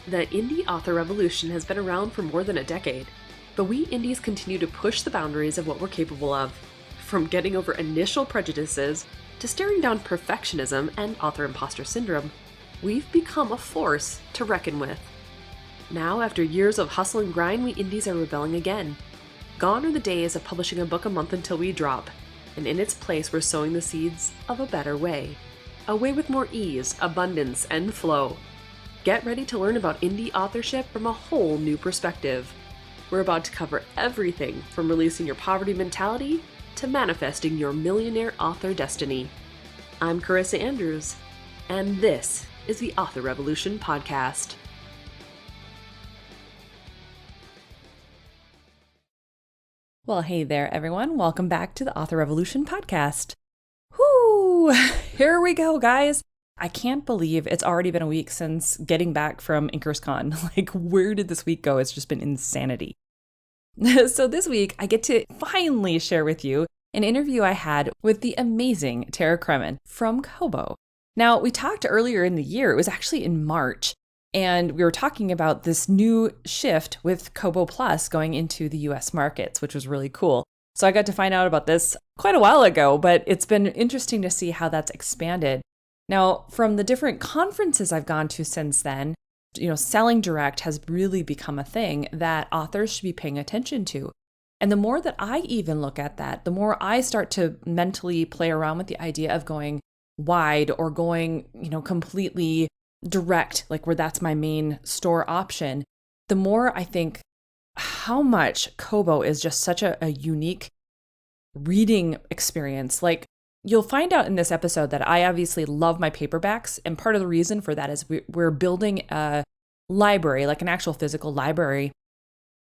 The indie author revolution has been around for more than a decade, but we indies continue to push the boundaries of what we're capable of. From getting over initial prejudices to staring down perfectionism and author imposter syndrome, we've become a force to reckon with. Now, after years of hustle and grind, we indies are rebelling again. Gone are the days of publishing a book a month until we drop, and in its place we're sowing the seeds of a better way. A way with more ease, abundance, and flow. Get ready to learn about indie authorship from a whole new perspective. We're about to cover everything from releasing your poverty mentality to manifesting your millionaire author destiny. I'm Carissa Andrews, and this is the Author Revolution Podcast. Well, hey there, everyone. Welcome back to the Author Revolution Podcast. Whoo! Here we go, guys. I can't believe it's already been a week since getting back from InkersCon. Where did this week go? It's just been insanity. So this week, I get to finally share with you an interview I had with the amazing Tara Cremin from Kobo. Now, we talked earlier in the year. It was actually in March. And we were talking about this new shift with Kobo Plus going into the US markets, which was really cool. So I got to find out about this quite a while ago, but it's been interesting to see how that's expanded. Now, from the different conferences I've gone to since then, selling direct has really become a thing that authors should be paying attention to. And the more that I even look at that, the more I start to mentally play around with the idea of going wide or going, completely direct, where that's my main store option, the more I think how much Kobo is just such a unique reading experience. You'll find out in this episode that I obviously love my paperbacks. And part of the reason for that is we're building a library, an actual physical library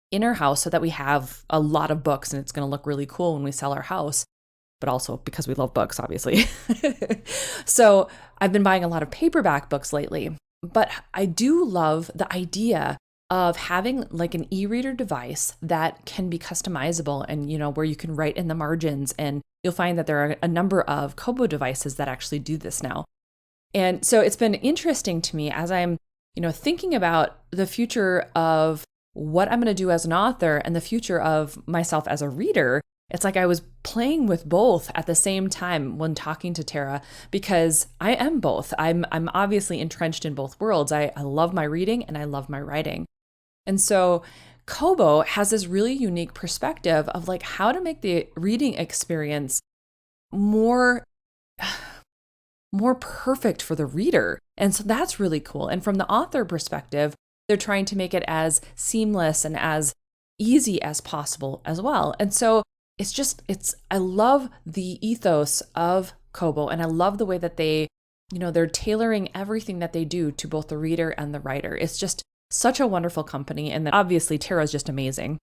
in our house so that we have a lot of books and it's going to look really cool when we sell our house. But also because we love books, obviously. So I've been buying a lot of paperback books lately, but I do love the idea of having an e-reader device that can be customizable and, where you can write in the margins. And you'll find that there are a number of Kobo devices that actually do this now. And so it's been interesting to me as I'm, thinking about the future of what I'm going to do as an author and the future of myself as a reader. It's like I was playing with both at the same time when talking to Tara, because I am both. I'm obviously entrenched in both worlds. I love my reading and I love my writing. And so Kobo has this really unique perspective of how to make the reading experience more perfect for the reader. And so that's really cool. And from the author perspective, they're trying to make it as seamless and as easy as possible as well. And so I love the ethos of Kobo, and I love the way that they're tailoring everything that they do to both the reader and the writer. It's just such a wonderful company. And then obviously Tara's just amazing.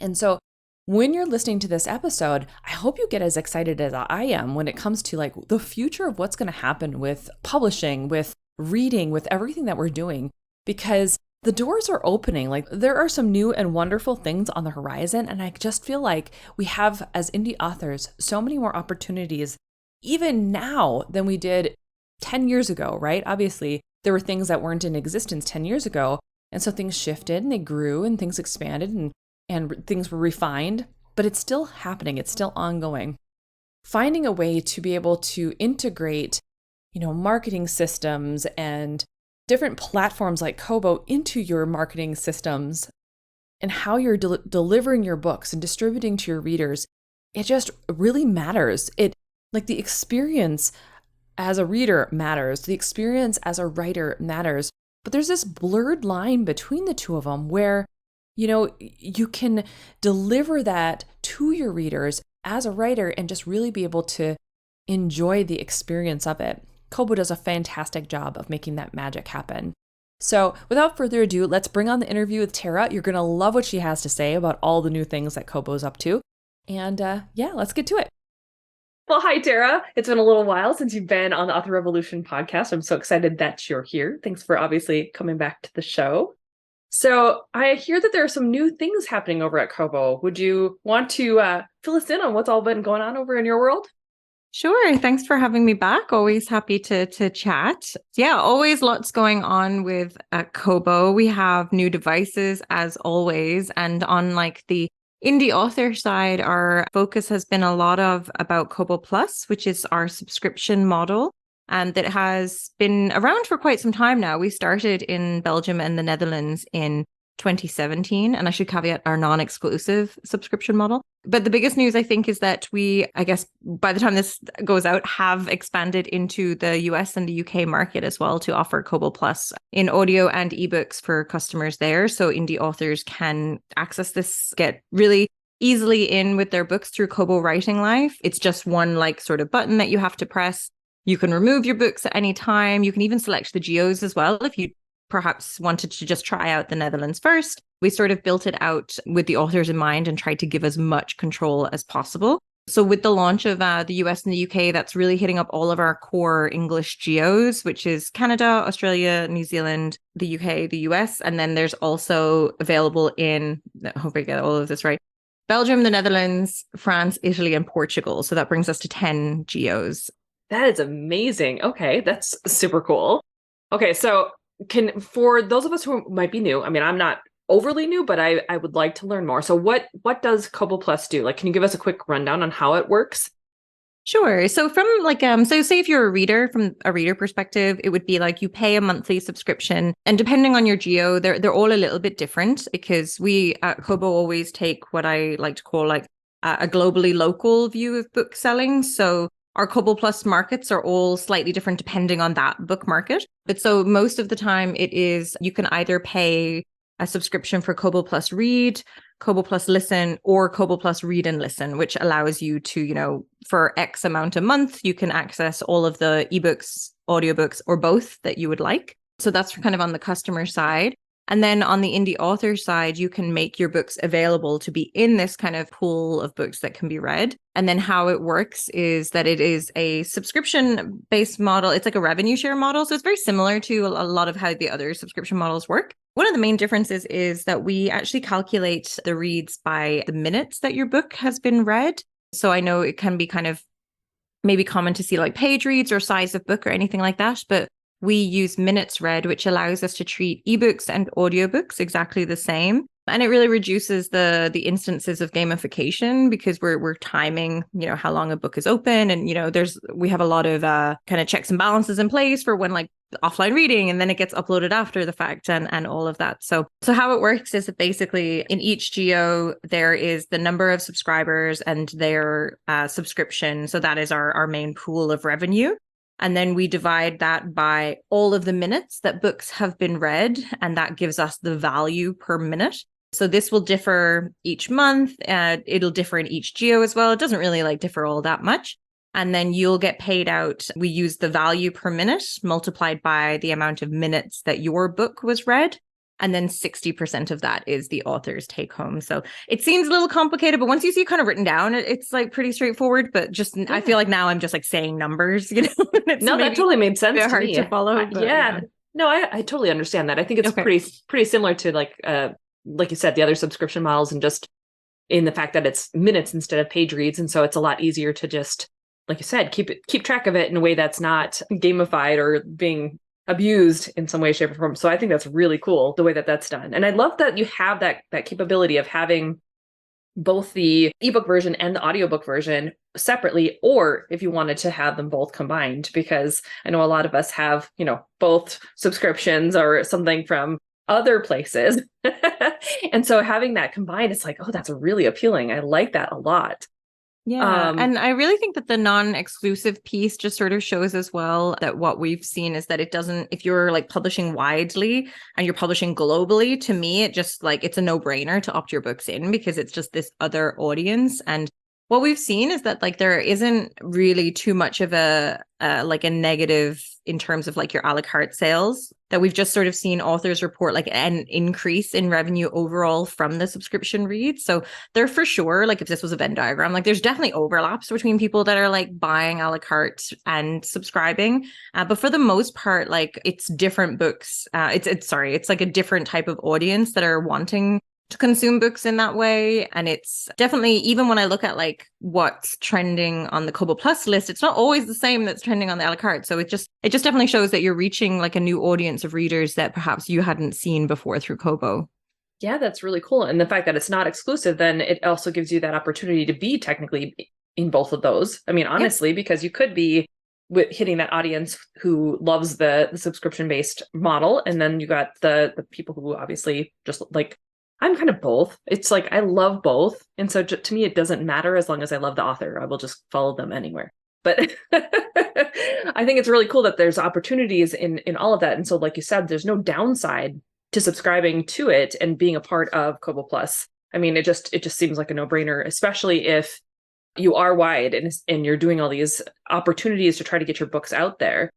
And so when you're listening to this episode, I hope you get as excited as I am when it comes to the future of what's going to happen with publishing, with reading, with everything that we're doing, because the doors are opening. There are some new and wonderful things on the horizon. And I just feel like we have, as indie authors, so many more opportunities even now than we did 10 years ago, right? Obviously, there were things that weren't in existence 10 years ago. And so things shifted and they grew and things expanded and things were refined, but it's still happening. It's still ongoing. Finding a way to be able to integrate, marketing systems and different platforms like Kobo into your marketing systems and how you're delivering your books and distributing to your readers, it just really matters. The experience as a reader matters. The experience as a writer matters. But there's this blurred line between the two of them where, you can deliver that to your readers as a writer and just really be able to enjoy the experience of it. Kobo does a fantastic job of making that magic happen. So without further ado, let's bring on the interview with Tara. You're going to love what she has to say about all the new things that Kobo's up to. And let's get to it. Well, hi, Tara. It's been a little while since you've been on the Author Revolution podcast. I'm so excited that you're here. Thanks for obviously coming back to the show. So I hear that there are some new things happening over at Kobo. Would you want to fill us in on what's all been going on over in your world? Sure. Thanks for having me back. Always happy to chat. Yeah, always lots going on with Kobo. We have new devices as always. And on like the indie author side, our focus has been a lot of about Kobo Plus, which is our subscription model. And that has been around for quite some time now. We started in Belgium and the Netherlands in 2017. And I should caveat our non-exclusive subscription model. But the biggest news, I think, is that we, I guess, by the time this goes out, have expanded into the US and the UK market as well to offer Kobo Plus in audio and ebooks for customers there. So indie authors can access this, get really easily in with their books through Kobo Writing Life. It's just one like sort of button that you have to press. You can remove your books at any time. You can even select the geos as well if you perhaps wanted to just try out the Netherlands first. We sort of built it out with the authors in mind and tried to give as much control as possible. So with the launch of the US and the UK, that's really hitting up all of our core English geos, which is Canada, Australia, New Zealand, the UK, the US. And then there's also available in, I hope I get all of this right, Belgium, the Netherlands, France, Italy, and Portugal. So that brings us to 10 geos. That is amazing. Okay, that's super cool. Okay, so for those of us who might be new, I mean, I'm not overly new, but I would like to learn more. So what does Kobo Plus do? Like, can you give us a quick rundown on how it works? Sure. So from like so say if you're a reader, from a reader perspective, it would be like you pay a monthly subscription, and depending on your geo, they're all a little bit different because we at Kobo always take what I like to call like a globally local view of book selling. So our Kobo Plus markets are all slightly different depending on that book market. But so most of the time it is you can either pay a subscription for Kobo Plus Read, Kobo Plus Listen, or Kobo Plus Read and Listen, which allows you to, for X amount a month, you can access all of the ebooks, audiobooks, or both that you would like. So that's kind of on the customer side. And then on the indie author side, you can make your books available to be in this kind of pool of books that can be read. And then how it works is that it is a subscription-based model. It's like a revenue share model. So it's very similar to a lot of how the other subscription models work. One of the main differences is that we actually calculate the reads by the minutes that your book has been read. So I know it can be kind of maybe common to see like page reads or size of book or anything like that, but we use minutes read, which allows us to treat ebooks and audiobooks exactly the same. And it really reduces the instances of gamification because we're timing, how long a book is open. And, we have a lot of kind of checks and balances in place for when like offline reading, and then it gets uploaded after the fact and all of that. So how it works is that basically in each geo, there is the number of subscribers and their subscription. So that is our main pool of revenue. And then we divide that by all of the minutes that books have been read, and that gives us the value per minute. So this will differ each month. It'll differ in each geo as well. It doesn't really like differ all that much. And then you'll get paid out. We use the value per minute multiplied by the amount of minutes that your book was read. And then 60% of that is the author's take home. So it seems a little complicated, but once you see it kind of written down, it's like pretty straightforward. But just, I feel like now I'm just like saying numbers, No, that totally made sense to hard me. to follow. Yeah. No, I totally understand that. I think it's pretty similar to like you said, the other subscription models, and just in the fact that it's minutes instead of page reads. And so it's a lot easier to just, like you said, keep track of it in a way that's not gamified or being abused in some way, shape, or form. So I think that's really cool the way that that's done. And I love that you have that capability of having both the ebook version and the audiobook version separately, or if you wanted to have them both combined, because I know a lot of us have, both subscriptions or something from other places. And so having that combined, it's like, oh, that's really appealing. I like that a lot. Yeah. And I really think that the non-exclusive piece just sort of shows as well that what we've seen is that it doesn't, if you're like publishing widely and you're publishing globally, to me, it just like, it's a no-brainer to opt your books in because it's just this other audience. And what we've seen is that like there isn't really too much of a negative in terms of like your a la carte sales, that we've just sort of seen authors report like an increase in revenue overall from the subscription reads. So they're for sure, like if this was a Venn diagram, like there's definitely overlaps between people that are like buying a la carte and subscribing. But for the most part, like it's different books. It's like a different type of audience that are wanting to consume books in that way. And it's definitely, even when I look at like what's trending on the Kobo Plus list, it's not always the same that's trending on the a la carte. So it just definitely shows that you're reaching like a new audience of readers that perhaps you hadn't seen before through Kobo. Yeah, that's really cool. And the fact that it's not exclusive, then it also gives you that opportunity to be technically in both of those. I mean, honestly, because you could be hitting that audience who loves the subscription-based model. And then you got the people who obviously just like, I'm kind of both. It's like, I love both. And so to me, it doesn't matter as long as I love the author. I will just follow them anywhere. But I think it's really cool that there's opportunities in all of that. And so like you said, there's no downside to subscribing to it and being a part of Kobo Plus. I mean, it just seems like a no-brainer, especially if you are wide and you're doing all these opportunities to try to get your books out there.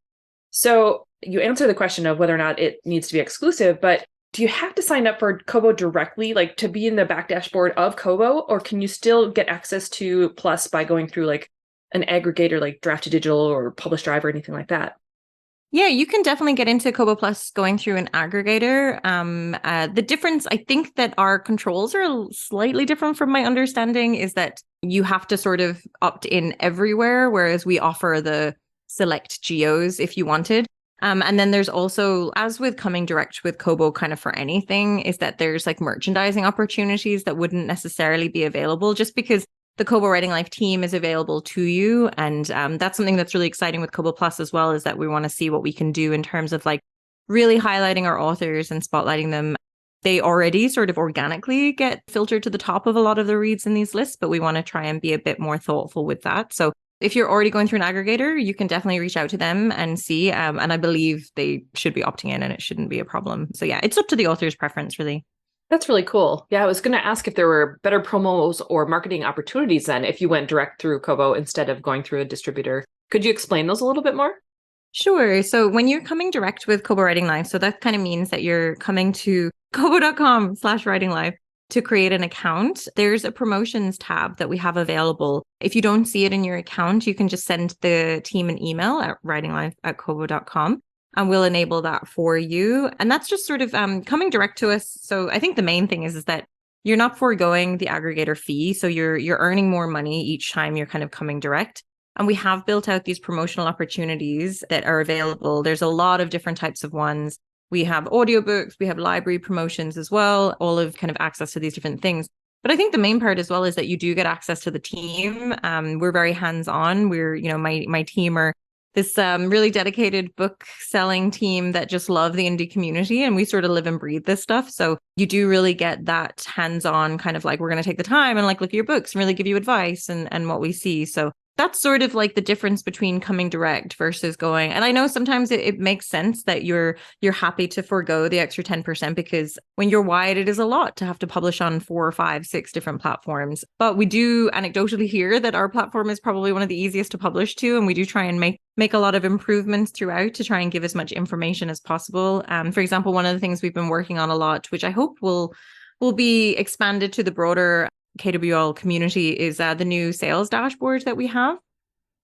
So you answer the question of whether or not it needs to be exclusive, but do you have to sign up for Kobo directly, like to be in the back dashboard of Kobo, or can you still get access to Plus by going through like an aggregator like Draft Digital or Publish Drive or anything like that? Yeah, you can definitely get into Kobo Plus going through an aggregator. The difference, I think that our controls are slightly different from my understanding, is that you have to sort of opt in everywhere, whereas we offer the select geos if you wanted. And then there's also, as with coming direct with Kobo kind of for anything, is that there's like merchandising opportunities that wouldn't necessarily be available just because the Kobo Writing Life team is available to you. And that's something that's really exciting with Kobo Plus as well, is that we want to see what we can do in terms of like really highlighting our authors and spotlighting them. They already sort of organically get filtered to the top of a lot of the reads in these lists, but we want to try and be a bit more thoughtful with that. So if you're already going through an aggregator, you can definitely reach out to them and see. And I believe they should be opting in and it shouldn't be a problem. So yeah, it's up to the author's preference, really. That's really cool. Yeah, I was going to ask if there were better promos or marketing opportunities then if you went direct through Kobo instead of going through a distributor. Could you explain those a little bit more? Sure. So when you're coming direct with Kobo Writing Life, so that kind of means that you're coming to kobo.com/writing life to create an account. There's a promotions tab that we have available. If you don't see it in your account, you can just send the team an email at writinglife@kobo.com. And we'll enable that for you. And that's just sort of coming direct to us. So I think the main thing is that you're not foregoing the aggregator fee. So you're earning more money each time you're kind of coming direct. And we have built out these promotional opportunities that are available. There's a lot of different types of ones. We have audiobooks, we have library promotions as well, all of kind of access to these different things. But I think the main part as well is that you do get access to the team. We're very hands-on. We're, my team are this really dedicated book selling team that just love the indie community, and we sort of live and breathe this stuff. So you do really get that hands-on kind of like, we're going to take the time and like look at your books and really give you advice and what we see. So that's sort of like the difference between coming direct versus going. And I know sometimes it makes sense that you're happy to forego the extra 10% because when you're wide, it is a lot to have to publish on 4 or 5, 6 different platforms. But we do anecdotally hear that our platform is probably one of the easiest to publish to. And we do try and make a lot of improvements throughout to try and give as much information as possible. For example, one of the things we've been working on a lot, which I hope will be expanded to the broader KWL community, is the new sales dashboard that we have.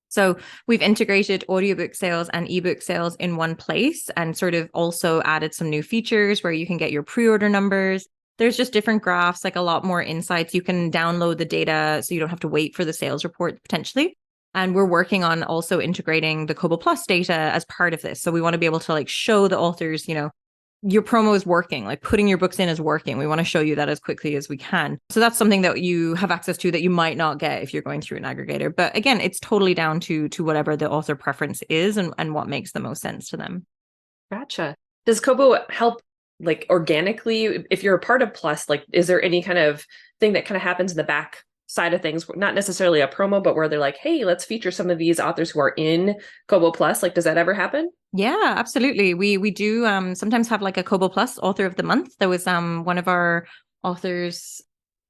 So we've integrated audiobook sales and ebook sales in one place and sort of also added some new features where you can get your pre-order numbers. There's just different graphs, like a lot more insights. You can download the data so you don't have to wait for the sales report potentially. And we're working on also integrating the Kobo Plus data as part of this. So we want to be able to like show the authors, your promo is working, like putting your books in is working. We want to show you that as quickly as we can. So that's something that you have access to that you might not get if you're going through an aggregator. But again, it's totally down to whatever the author preference is and what makes the most sense to them. Gotcha. Does Kobo help like organically? If you're a part of Plus, like, is there any kind of thing that kind of happens in the back side of things, not necessarily a promo, but where they're like, hey, let's feature some of these authors who are in Kobo Plus? Like, does that ever happen? Yeah, absolutely. We do sometimes have like a Kobo Plus author of the month. There was one of our authors,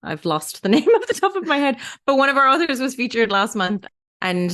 I've lost the name off the top of my head, but one of our authors was featured last month. And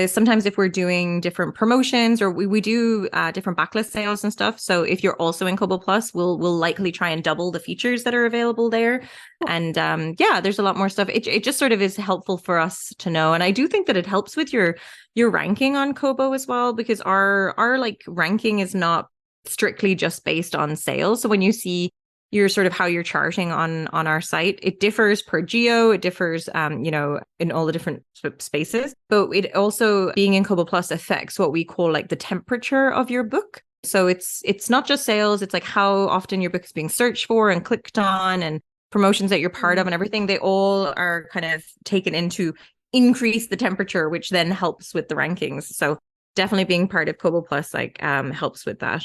sometimes if we're doing different promotions or we do different backlist sales and stuff. So if you're also in Kobo Plus, we'll likely try and double the features that are available there. And there's a lot more stuff. It just sort of is helpful for us to know. And I do think that it helps with your ranking on Kobo as well, because our like ranking is not strictly just based on sales. So when you see your sort of how you're charting on our site. It differs per geo, it differs in all the different spaces, but it also, being in Kobo Plus, affects what we call like the temperature of your book. So it's not just sales, it's like how often your book is being searched for and clicked on, and promotions that you're part of and everything. They all are kind of taken into increase the temperature, which then helps with the rankings. So definitely being part of Kobo Plus helps with that.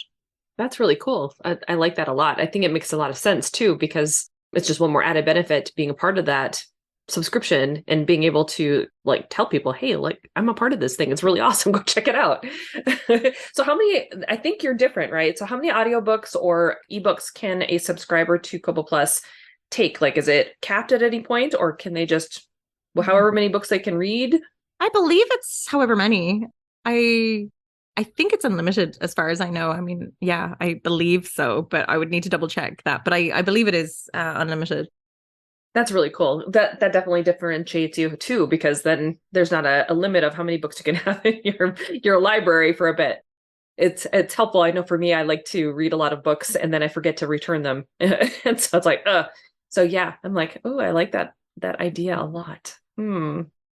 That's really cool. I like that a lot. I think it makes a lot of sense too, because it's just one more added benefit to being a part of that subscription and being able to like tell people, hey, like I'm a part of this thing. It's really awesome. Go check it out. So how many, I think you're different, right? So how many audiobooks or ebooks can a subscriber to Kobo Plus take? Like, is it capped at any point, or can they just, well, however many books they can read? I believe it's however many. I think it's unlimited as far as I know. I mean, yeah, I believe so, but I would need to double check that. But I believe it is unlimited. That's really cool. That definitely differentiates you too, because then there's not a limit of how many books you can have in your library for a bit. It's helpful. I know for me, I like to read a lot of books and then I forget to return them. And so it's like, so yeah, I'm like, oh, I like that idea a lot.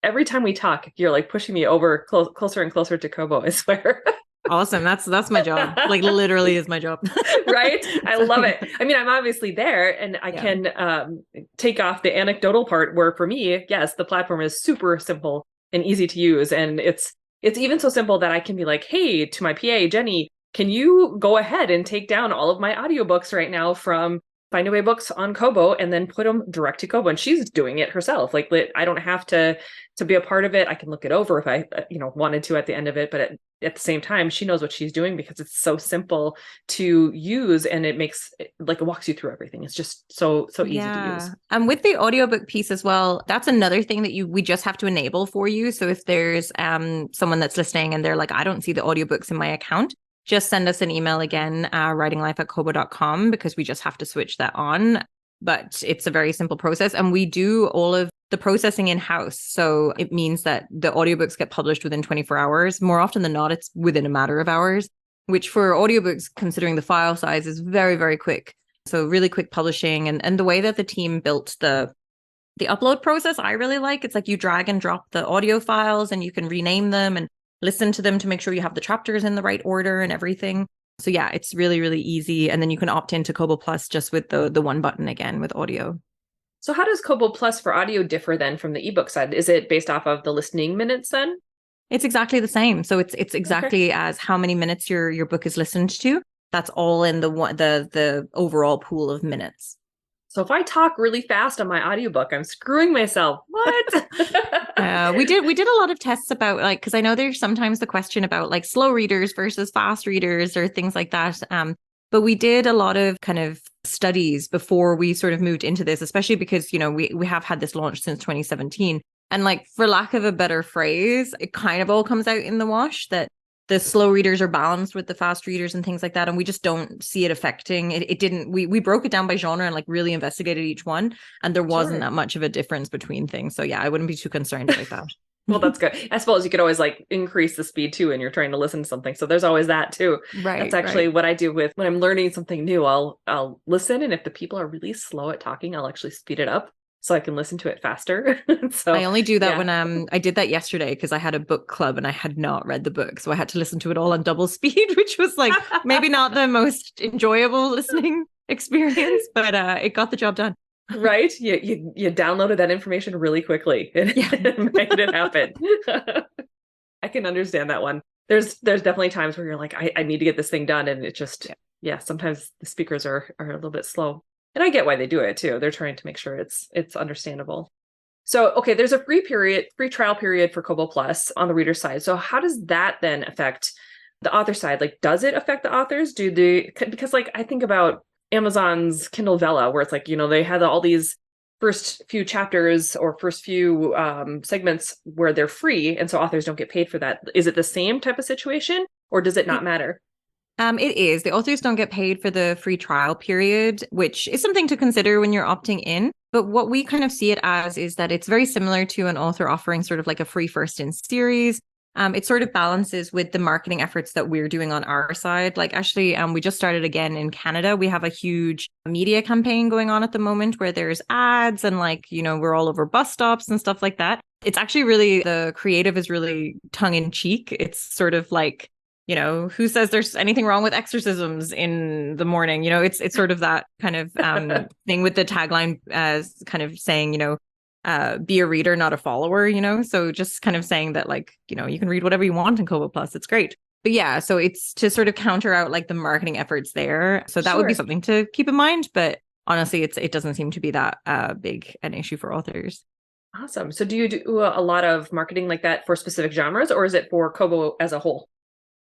Every time we talk, you're like pushing me over closer and closer to Kobo, I swear. Awesome. That's my job. Like literally is my job. Right? I love it. I mean, I'm obviously there and I can take off the anecdotal part where for me, yes, the platform is super simple and easy to use. And it's even so simple that I can be like, hey, to my PA, Jenny, can you go ahead and take down all of my audiobooks right now from Find Away Books on Kobo and then put them direct to Kobo? And she's doing it herself. Like I don't have to be a part of it. I can look it over if I wanted to at the end of it. But at the same time, she knows what she's doing because it's so simple to use and it makes it walks you through everything. It's just so easy to use. And with the audiobook piece as well, that's another thing that we just have to enable for you. So if there's someone that's listening and they're like, I don't see the audiobooks in my account, just send us an email again, writinglife@kobo.com, because we just have to switch that on. But it's a very simple process. And we do all of the processing in-house. So it means that the audiobooks get published within 24 hours. More often than not, it's within a matter of hours, which for audiobooks, considering the file size, is very, very quick. So really quick publishing. And the way that the team built the upload process, I really like. It's like you drag and drop the audio files and you can rename them and listen to them to make sure you have the chapters in the right order and everything. So yeah, it's really, really easy. And then you can opt into Kobo Plus just with the one button again with audio. So how does Kobo Plus for audio differ then from the ebook side? Is it based off of the listening minutes then? It's exactly the same. So it's exactly as how many minutes your book is listened to. That's all in the overall pool of minutes. So if I talk really fast on my audiobook, I'm screwing myself. What? We did a lot of tests about because I know there's sometimes the question about like slow readers versus fast readers or things like that. But we did a lot of kind of studies before we sort of moved into this, especially because, we have had this launch since 2017. And like, for lack of a better phrase, it kind of all comes out in the wash that the slow readers are balanced with the fast readers and things like that. And we just don't see it affecting it. It didn't, we broke it down by genre and like really investigated each one. And there wasn't that much of a difference between things. So yeah, I wouldn't be too concerned about that. Well, that's good. I suppose you could always like increase the speed too when you're trying to listen to something. So there's always that too. Right. That's actually what I do with when I'm learning something new. I'll listen, and if the people are really slow at talking, I'll actually speed it up so I can listen to it faster. So I only do that when I did that yesterday because I had a book club and I had not read the book. So I had to listen to it all on double speed, which was like maybe not the most enjoyable listening experience, but it got the job done. Right? You downloaded that information really quickly and made it happen. I can understand that one. There's definitely times where you're like, I need to get this thing done. And it just, sometimes the speakers are a little bit slow. And I get why they do it too. They're trying to make sure it's understandable. So, okay, there's a free trial period for Kobo Plus on the reader side. So how does that then affect the author side? Like, does it affect the authors? Because like, I think about Amazon's Kindle Vella, where it's like, they had all these first few chapters or first few segments where they're free. And so authors don't get paid for that. Is it the same type of situation, or does it not matter? It is. The authors don't get paid for the free trial period, which is something to consider when you're opting in. But what we kind of see it as is that it's very similar to an author offering sort of like a free first in series. it sort of balances with the marketing efforts that we're doing on our side. Like actually, we just started again in Canada. We have a huge media campaign going on at the moment where there's ads and like, we're all over bus stops and stuff like that. It's actually really, the creative is really tongue in cheek. It's sort of like, who says there's anything wrong with exorcisms in the morning? It's sort of that kind of thing with the tagline as kind of saying, be a reader, not a follower, so just kind of saying that like, you can read whatever you want in Kobo Plus. It's great. But yeah, so it's to sort of counter out like the marketing efforts there. So that would be something to keep in mind. But honestly, it doesn't seem to be that big an issue for authors. Awesome. So do you do a lot of marketing like that for specific genres, or is it for Kobo as a whole?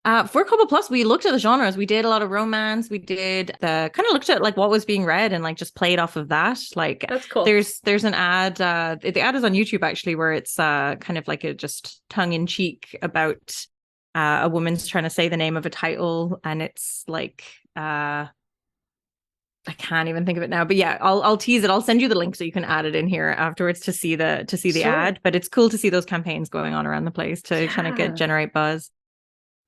For Kobo Plus, we looked at the genres. We did a lot of romance. We did kind of looked at like what was being read and like just played off of that. Like that's cool. There's an ad. The ad is on YouTube actually, where it's kind of like a just tongue in cheek about a woman's trying to say the name of a title, and it's like I can't even think of it now. But yeah, I'll tease it. I'll send you the link so you can add it in here afterwards to see the ad. But it's cool to see those campaigns going on around the place to kind of generate buzz.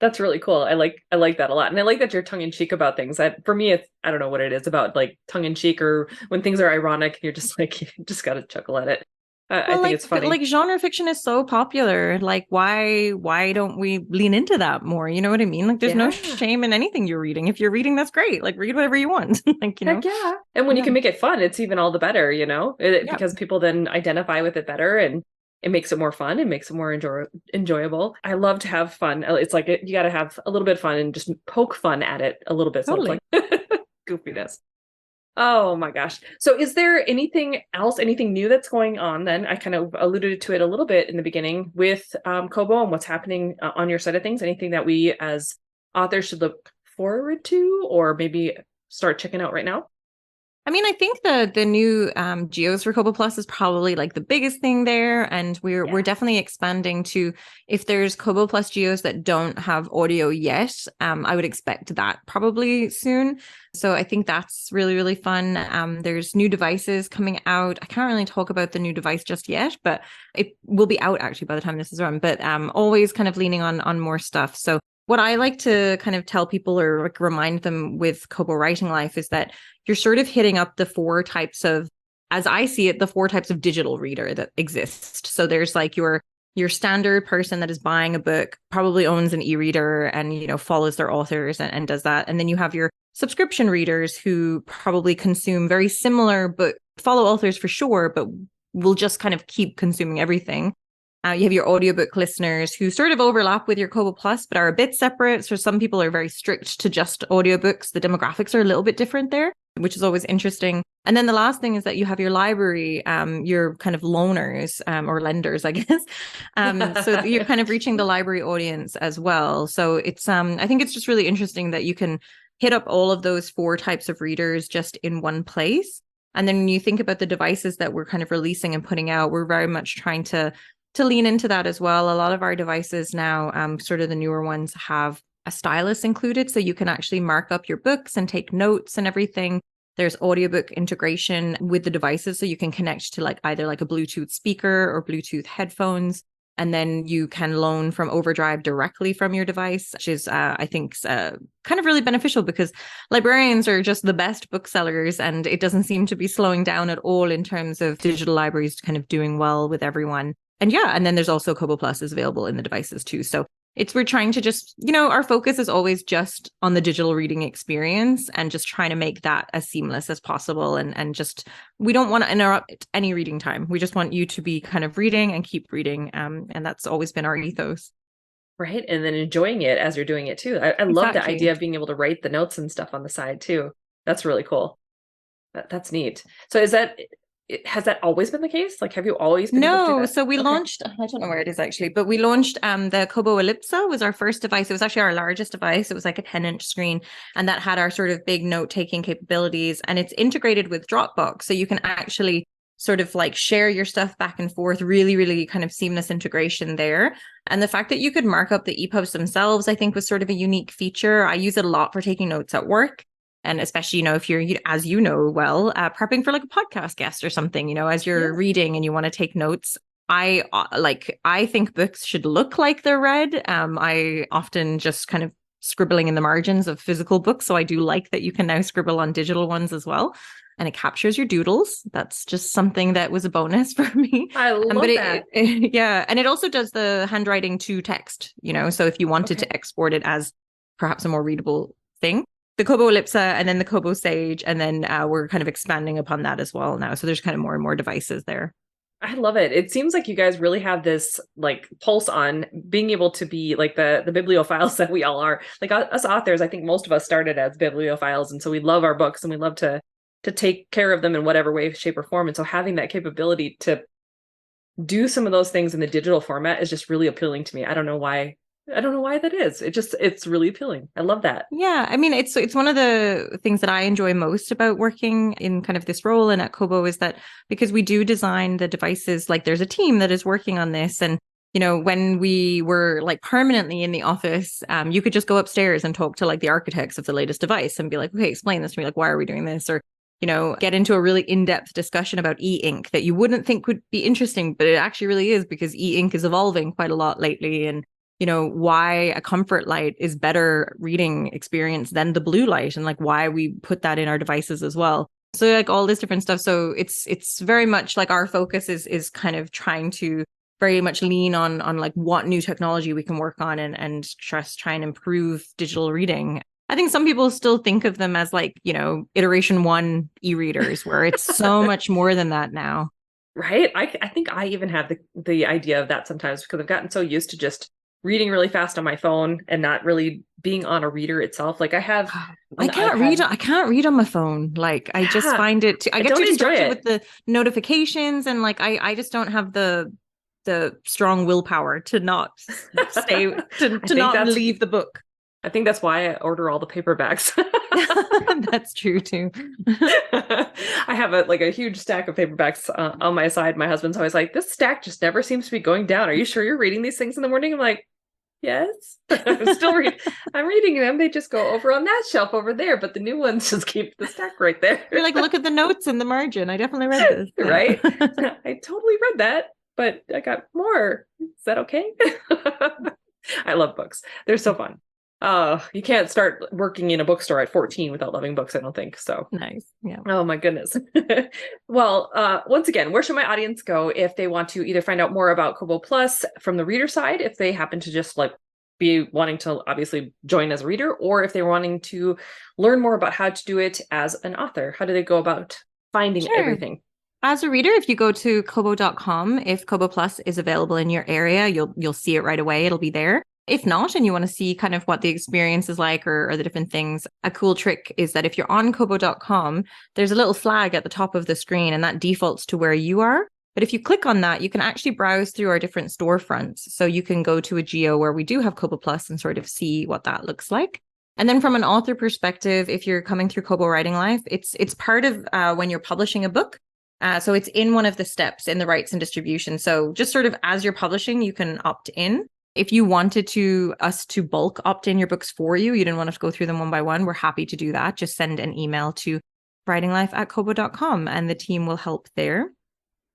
That's really cool. I like that a lot. And I like that you're tongue in cheek about things. For me, it's, I don't know what it is about like tongue in cheek or when things are ironic and you're just like, you just got to chuckle at it. I think it's funny. Like genre fiction is so popular. Like why don't we lean into that more? You know what I mean? Like there's no shame in anything you're reading. If you're reading, that's great. Like read whatever you want. Like, Heck yeah. And when you can make it fun, it's even all the better, because people then identify with it better and it makes it more fun. It makes it more enjoyable. I love to have fun. It's like you got to have a little bit of fun and just poke fun at it a little bit. Totally. So it's like goofiness. Oh my gosh. So is there anything else, anything new that's going on then? I kind of alluded to it a little bit in the beginning with Kobo and what's happening on your side of things. Anything that we as authors should look forward to or maybe start checking out right now? I mean, I think the new geos for Kobo Plus is probably like the biggest thing there. And we're definitely expanding to, if there's Kobo Plus geos that don't have audio yet, I would expect that probably soon. So I think that's really, really fun. There's new devices coming out. I can't really talk about the new device just yet, but it will be out actually by the time this is run. But always kind of leaning on more stuff. So what I like to kind of tell people or like remind them with Kobo Writing Life is that you're sort of hitting up the four types of, as I see it, the four types of digital reader that exist. So there's like your standard person that is buying a book, probably owns an e-reader and, follows their authors and does that. And then you have your subscription readers who probably consume very similar, but follow authors for sure, but will just kind of keep consuming everything. You have your audiobook listeners who sort of overlap with your Kobo Plus, but are a bit separate. So some people are very strict to just audiobooks. The demographics are a little bit different there, which is always interesting. And then the last thing is that you have your library, your kind of loaners or lenders, I guess. So you're kind of reaching the library audience as well. So it's, I think it's just really interesting that you can hit up all of those four types of readers just in one place. And then when you think about the devices that we're kind of releasing and putting out, we're very much trying to lean into that as well. A lot of our devices now, sort of the newer ones, have a stylus included. So you can actually mark up your books and take notes and everything. There's audiobook integration with the devices. So you can connect to like either like a Bluetooth speaker or Bluetooth headphones. And then you can loan from Overdrive directly from your device, which is, I think, kind of really beneficial because librarians are just the best booksellers and it doesn't seem to be slowing down at all in terms of digital libraries kind of doing well with everyone. And and then there's also Kobo Plus is available in the devices too. So we're trying to just, our focus is always just on the digital reading experience and just trying to make that as seamless as possible. And just, we don't want to interrupt any reading time. We just want you to be kind of reading and keep reading. And that's always been our ethos. Right. And then enjoying it as you're doing it too. I love the idea of being able to write the notes and stuff on the side too. That's really cool. That's neat. So has that always been the case? Like, have you always been able to do that? So we launched, I don't know where it is actually, but we launched the Kobo Ellipsa was our first device. It was actually our largest device. It was like a 10-inch screen and that had our sort of big note-taking capabilities and it's integrated with Dropbox. So you can actually sort of like share your stuff back and forth, really, really kind of seamless integration there. And the fact that you could mark up the EPUBs themselves, I think was sort of a unique feature. I use it a lot for taking notes at work. And especially, if you're, as prepping for like a podcast guest or something, as you're reading and you want to take notes, I think books should look like they're read. I often just kind of scribbling in the margins of physical books. So I do like that you can now scribble on digital ones as well. And it captures your doodles. That's just something that was a bonus for me. I love but that. Yeah. And it also does the handwriting to text, so if you wanted to export it as perhaps a more readable thing, the Kobo Ellipsa and then the Kobo Sage. And then we're kind of expanding upon that as well now. So there's kind of more and more devices there. I love it. It seems like you guys really have this like pulse on being able to be like the bibliophiles that we all are. Like us authors, I think most of us started as bibliophiles, and so we love our books and we love to take care of them in whatever way, shape, or form. And so having that capability to do some of those things in the digital format is just really appealing to me. I don't know why that is. It's really appealing. I love that. Yeah. I mean, it's one of the things that I enjoy most about working in kind of this role and at Kobo is that because we do design the devices, like there's a team that is working on this. And, when we were like permanently in the office, you could just go upstairs and talk to like the architects of the latest device and be like, okay, explain this to me. Like, why are we doing this? Or, get into a really in-depth discussion about e-ink that you wouldn't think would be interesting, but it actually really is because e-ink is evolving quite a lot lately. And why a comfort light is better reading experience than the blue light and like why we put that in our devices as well. So like all this different stuff. So it's very much like our focus is kind of trying to very much lean on like what new technology we can work on and just try and improve digital reading. I think some people still think of them as like, iteration 1 e-readers where it's so much more than that now. Right. I think I even have the idea of that sometimes because I've gotten so used to just reading really fast on my phone and not really being on a reader itself. Like I can't read on my phone. Like I just find it I get too distracted with the notifications and like I just don't have the strong willpower to not stay to not leave the book. I think that's why I order all the paperbacks. That's true too. I have a huge stack of paperbacks on my side. My husband's always like, this stack just never seems to be going down. Are you sure you're reading these things in the morning? I'm like, yes. I'm still reading. I'm reading them. They just go over on that shelf over there, but the new ones just keep the stack right there. You're like, look at the notes in the margin. I definitely read this. Right? I totally read that, but I got more. Is that okay? I love books. They're so fun. You can't start working in a bookstore at 14 without loving books, I don't think. So nice. Yeah. Oh my goodness. Well, once again, where should my audience go if they want to either find out more about Kobo Plus from the reader side, if they happen to just like be wanting to obviously join as a reader, or if they're wanting to learn more about how to do it as an author? How do they go about finding everything? As a reader, if you go to kobo.com, if Kobo Plus is available in your area, you'll see it right away. It'll be there. If not, and you want to see kind of what the experience is like or the different things, a cool trick is that if you're on kobo.com, there's a little flag at the top of the screen and that defaults to where you are. But if you click on that, you can actually browse through our different storefronts. So you can go to a geo where we do have Kobo Plus and sort of see what that looks like. And then from an author perspective, if you're coming through Kobo Writing Life, it's part of when you're publishing a book. So it's in one of the steps in the rights and distribution. So just sort of as you're publishing, you can opt in. If you wanted us to bulk opt in your books for you, you didn't want us to go through them one by one, we're happy to do that. Just send an email to writinglife@kobo.com and the team will help there.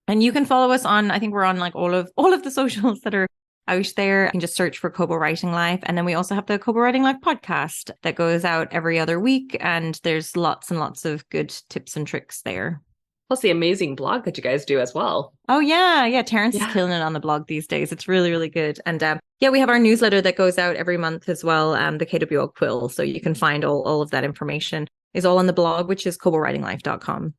And you can follow us on, I think we're on like all of the socials that are out there. You can just search for Kobo Writing Life. And then we also have the Kobo Writing Life podcast that goes out every other week. And there's lots and lots of good tips and tricks there. Plus the amazing blog that you guys do as well. Oh, yeah. Terrence is killing it on the blog these days. It's really, really good. And we have our newsletter that goes out every month as well, the KWL Quill. So you can find all of that information is all on the blog, which is kobowritinglife.com.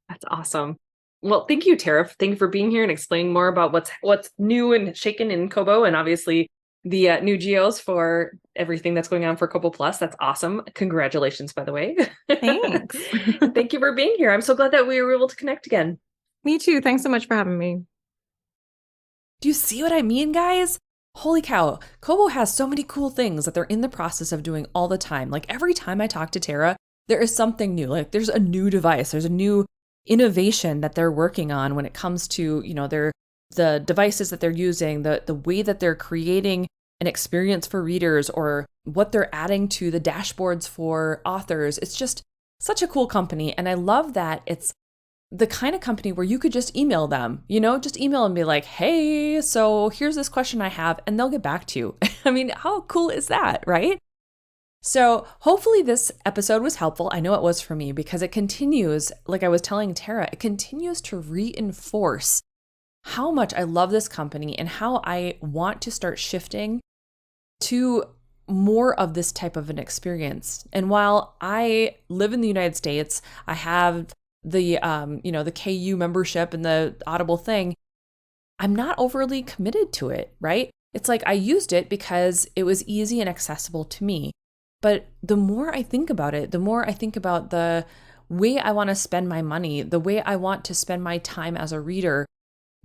That's awesome. Well, thank you, Tara. Thank you for being here and explaining more about what's new and shaken in Kobo, and obviously the new geos for everything that's going on for Kobo Plus. That's awesome. Congratulations, by the way. Thanks. Thank you for being here. I'm so glad that we were able to connect again. Me too. Thanks so much for having me. Do you see what I mean, guys? Holy cow. Kobo has so many cool things that they're in the process of doing all the time. Like every time I talk to Tara, there is something new. Like there's a new device, there's a new innovation that they're working on when it comes to, the devices that they're using, the way that they're creating an experience for readers or what they're adding to the dashboards for authors. It's just such a cool company. And I love that it's the kind of company where you could just email them, just email and be like, hey, so here's this question I have, and they'll get back to you. I mean, how cool is that, right? So hopefully this episode was helpful. I know it was for me because it continues, like I was telling Tara, it continues to reinforce how much I love this company and how I want to start shifting to more of this type of an experience. And while I live in the United States, I have the the KU membership and the Audible thing, I'm not overly committed to it, right? It's like I used it because it was easy and accessible to me. But the more I think about it, the more I think about the way I want to spend my money, the way I want to spend my time as a reader,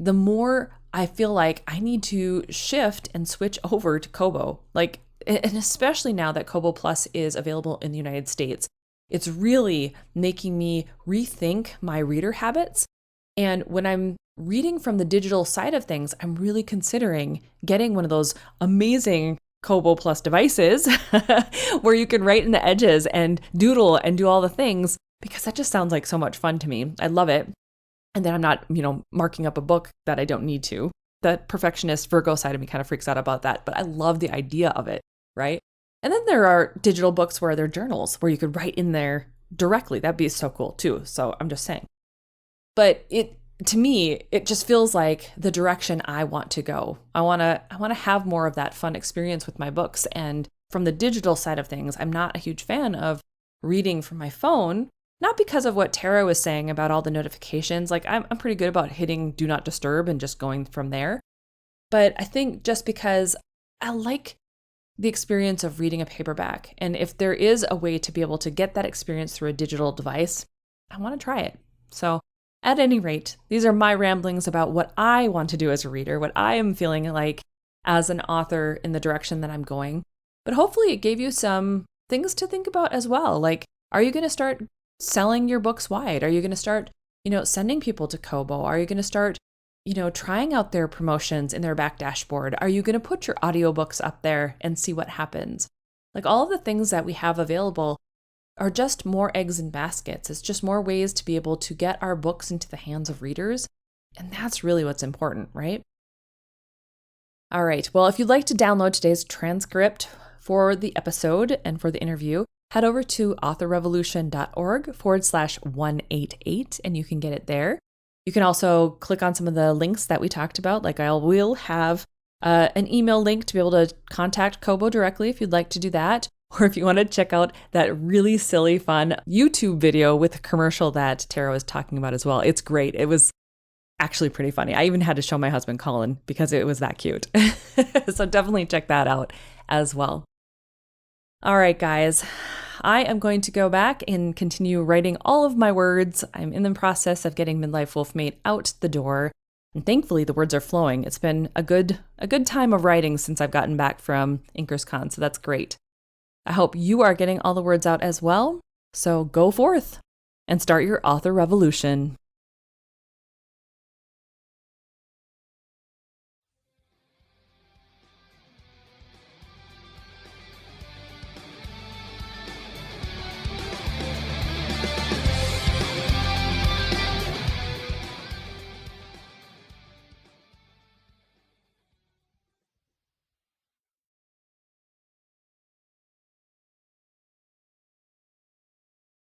the more I feel like I need to shift and switch over to Kobo. And especially now that Kobo Plus is available in the United States, it's really making me rethink my reader habits. And when I'm reading from the digital side of things, I'm really considering getting one of those amazing Kobo Plus devices where you can write in the edges and doodle and do all the things, because that just sounds like so much fun to me. I love it. And then I'm not, marking up a book that I don't need to. That perfectionist Virgo side of me kind of freaks out about that, but I love the idea of it, right? And then there are digital books where they're journals where you could write in there directly. That'd be so cool too. So I'm just saying. But to me, it just feels like the direction I want to go. I want to have more of that fun experience with my books. And from the digital side of things, I'm not a huge fan of reading from my phone, not because of what Tara was saying about all the notifications. Like I'm pretty good about hitting do not disturb and just going from there. But I think just because I like the experience of reading a paperback. And if there is a way to be able to get that experience through a digital device, I want to try it. So at any rate, these are my ramblings about what I want to do as a reader, what I am feeling like as an author in the direction that I'm going. But hopefully it gave you some things to think about as well. Like, are you going to start selling your books wide? Are you going to start, sending people to Kobo? Are you going to start, trying out their promotions in their back dashboard? Are you going to put your audiobooks up there and see what happens? Like all of the things that we have available are just more eggs in baskets. It's just more ways to be able to get our books into the hands of readers. And that's really what's important, right? All right. Well, if you'd like to download today's transcript for the episode and for the interview, head over to authorrevolution.org/188 and you can get it there. You can also click on some of the links that we talked about. Like I will have an email link to be able to contact Kobo directly if you'd like to do that. Or if you want to check out that really silly, fun YouTube video with a commercial that Tara was talking about as well. It's great. It was actually pretty funny. I even had to show my husband Colin because it was that cute. So definitely check that out as well. All right, guys. I am going to go back and continue writing all of my words. I'm in the process of getting Midlife Wolfmate out the door. And thankfully, the words are flowing. It's been a good time of writing since I've gotten back from InkersCon, so that's great. I hope you are getting all the words out as well. So go forth and start your author revolution.